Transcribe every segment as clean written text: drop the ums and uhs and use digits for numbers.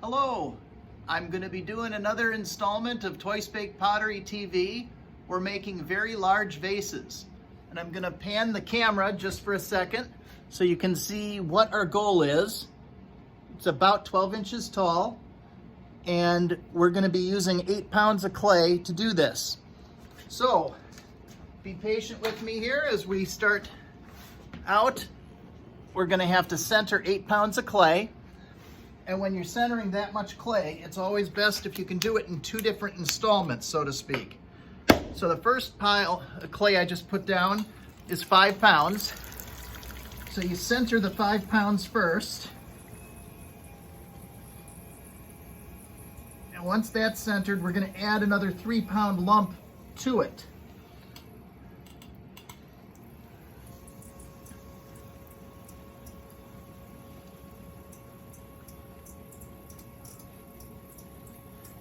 Hello, I'm going to be doing another installment of Toy Spake Pottery TV. We're making very large vases. And I'm going to pan the camera just for a second so you can see what our goal is. It's about 12 inches tall, and we're going to be using 8 pounds of clay to do this. So, be patient with me here as we start out. We're going to have to center 8 pounds of clay. And when you're centering that much clay, it's always best if you can do it in 2 different installments, so to speak. So the first pile of clay I just put down is 5 pounds. So you center the 5 pounds first. And once that's centered, we're going to add another 3-pound lump to it.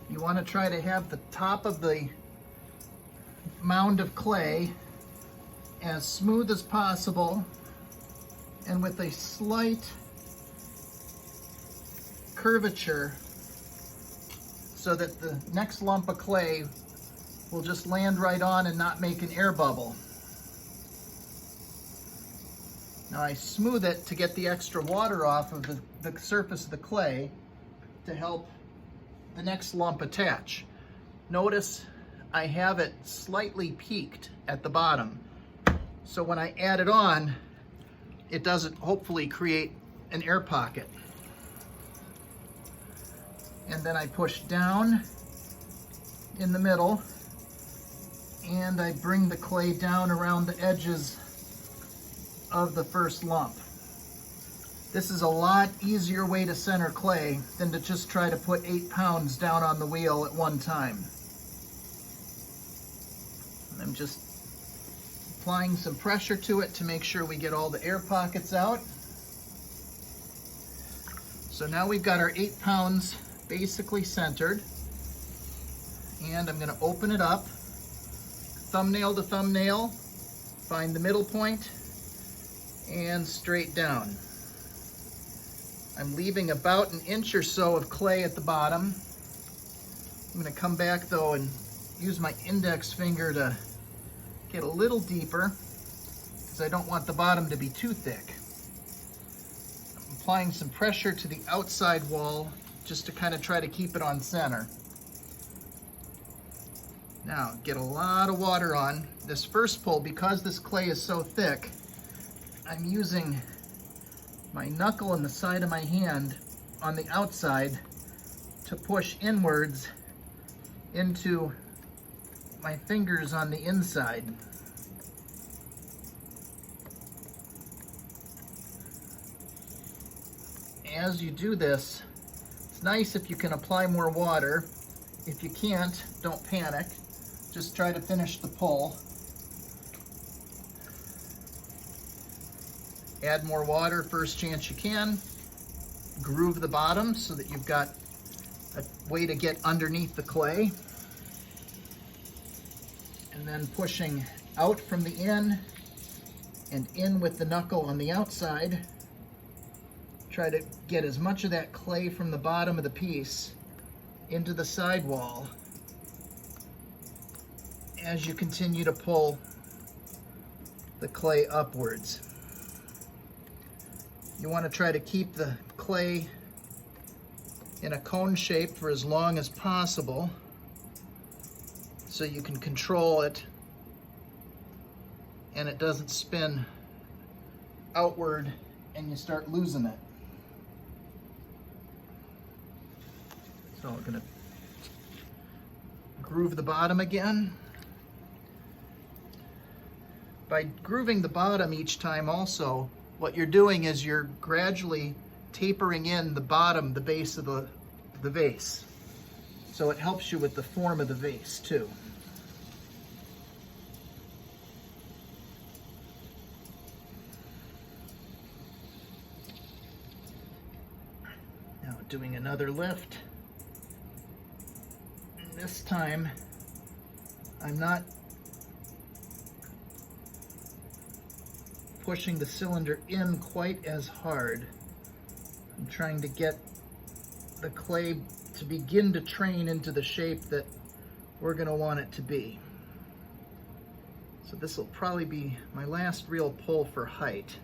You want to try to have the top of the mound of clay as smooth as possible and with a slight curvature so that the next lump of clay will just land right on and not make an air bubble. Now I smooth it to get the extra water off of the surface of the clay to help the next lump attach. Notice I have it slightly peaked at the bottom. So when I add it on, it doesn't hopefully create an air pocket. And then I push down in the middle and I bring the clay down around the edges of the first lump. This is a lot easier way to center clay than to just try to put 8 pounds down on the wheel at one time. I'm just applying some pressure to it to make sure we get all the air pockets out. So now we've got our 8 pounds basically centered. And I'm going to open it up, thumbnail to thumbnail, find the middle point, and straight down. I'm leaving about 1 inch or so of clay at the bottom. I'm going to come back though and use my index finger to get a little deeper because I don't want the bottom to be too thick. I'm applying some pressure to the outside wall just to kind of try to keep it on center. Now get a lot of water on. This first pull, because this clay is so thick, I'm using my knuckle and the side of my hand on the outside to push inwards into my fingers on the inside. As you do this, it's nice if you can apply more water. If you can't, don't panic. Just try to finish the pull. Add more water first chance you can. Groove the bottom so that you've got a way to get underneath the clay. And then pushing out from the in and in with the knuckle on the outside. Try to get as much of that clay from the bottom of the piece into the sidewall as you continue to pull the clay upwards. You want to try to keep the clay in a cone shape for as long as possible so you can control it and it doesn't spin outward and you start losing it. So we're going to groove the bottom again. By grooving the bottom each time also, what you're doing is you're gradually tapering in the bottom, the base of the vase. So it helps you with the form of the vase too. Now doing another lift. And this time I'm not pushing the cylinder in quite as hard. I'm trying to get the clay to begin to train into the shape that we're going to want it to be. So this will probably be my last real pull for height.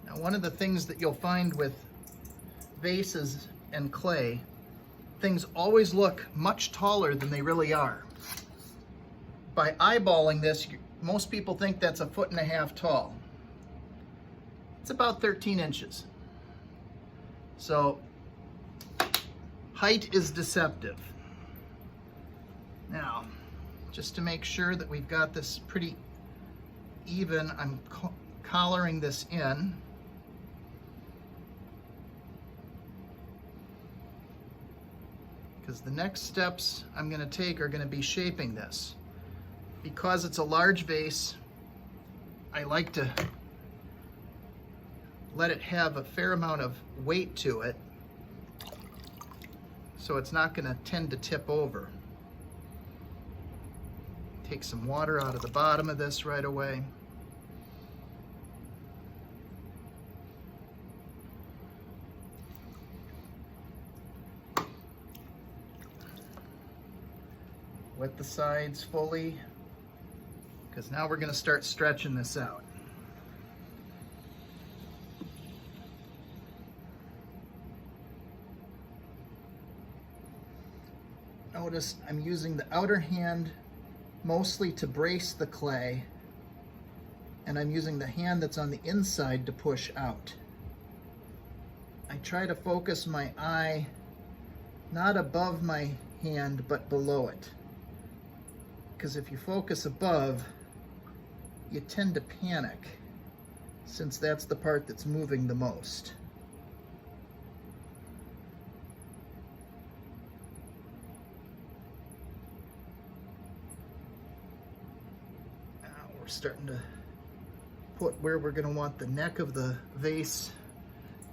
Now, one of the things that you'll find with vases and clay, things always look much taller than they really are. By eyeballing this, most people think that's 1.5 feet tall. It's about 13 inches. So height is deceptive. Now, just to make sure that we've got this pretty even, I'm collaring this in. Because the next steps I'm going to take are going to be shaping this. Because it's a large vase, I like to let it have a fair amount of weight to it, so it's not going to tend to tip over. Take some water out of the bottom of this right away. Wet the sides fully, because now we're going to start stretching this out. Notice I'm using the outer hand mostly to brace the clay, and I'm using the hand that's on the inside to push out. I try to focus my eye not above my hand but below it. Because if you focus above, you tend to panic, since that's the part that's moving the most. Now we're starting to put where we're going to want the neck of the vase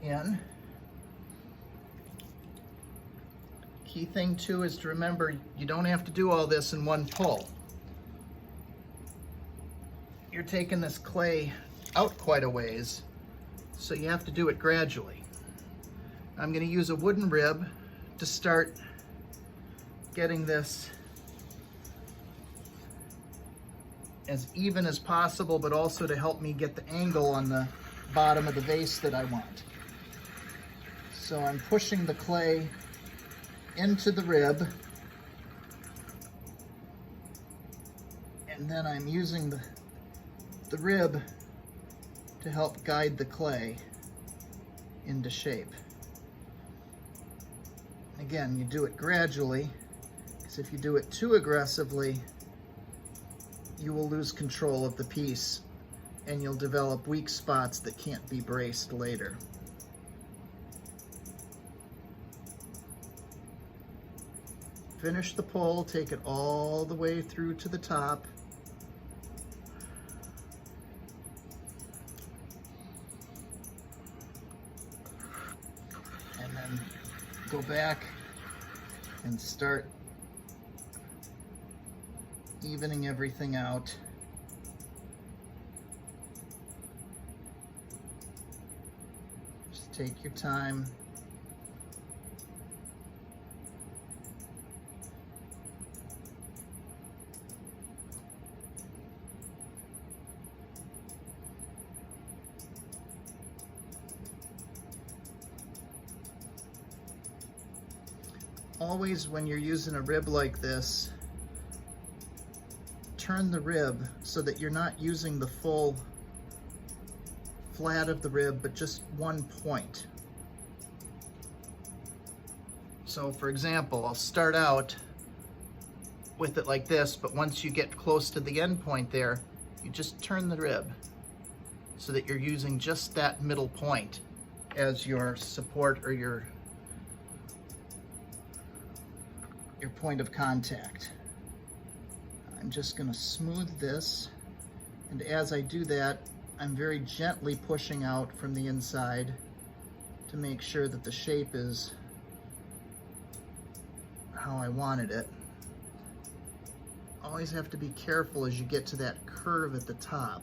in. Key thing too is to remember you don't have to do all this in one pull. You're taking this clay out quite a ways, so you have to do it gradually. I'm going to use a wooden rib to start getting this as even as possible, but also to help me get the angle on the bottom of the vase that I want. So I'm pushing the clay into the rib, and then I'm using the rib to help guide the clay into shape. Again, you do it gradually, because if you do it too aggressively, you will lose control of the piece and you'll develop weak spots that can't be braced later. Finish the pull, take it all the way through to the top. And then go back and start evening everything out. Just take your time. Always when you're using a rib like this, turn the rib so that you're not using the full flat of the rib, but just one point. So for example, I'll start out with it like this, but once you get close to the end point there, you just turn the rib so that you're using just that middle point as your support or your point of contact. I'm just going to smooth this, and as I do that, I'm very gently pushing out from the inside to make sure that the shape is how I wanted it. Always have to be careful as you get to that curve at the top,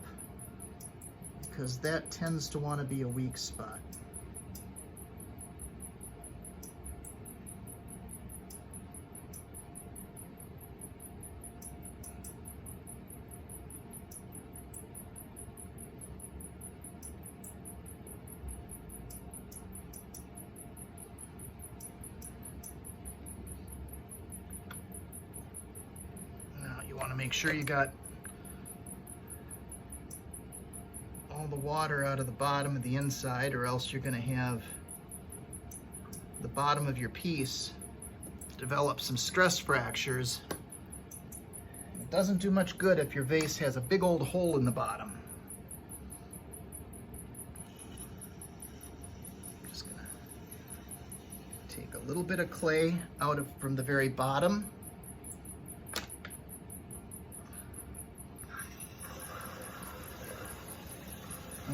because that tends to want to be a weak spot. You want to make sure you got all the water out of the bottom of the inside, or else you're going to have the bottom of your piece develop some stress fractures. It doesn't do much good if your vase has a big old hole in the bottom. Just going to take a little bit of clay out from the very bottom.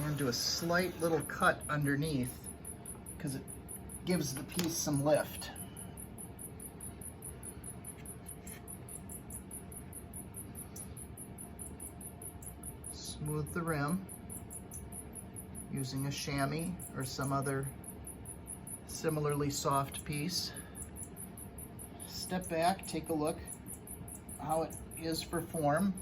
And do a slight little cut underneath, because it gives the piece some lift. Smooth the rim using a chamois or some other similarly soft piece. Step back, take a look how it is for form.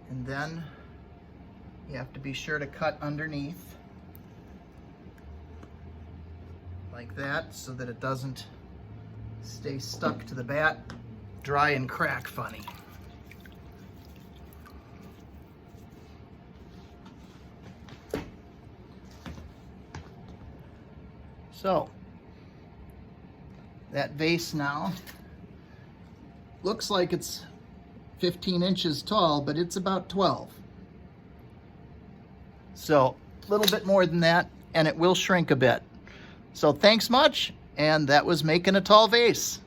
And then you have to be sure to cut underneath like that, so that it doesn't stay stuck to the bat, dry and crack funny. So that vase now looks like it's 15 inches tall, but it's about 12. So a little bit more than that, and it will shrink a bit. So thanks much, and that was making a tall vase.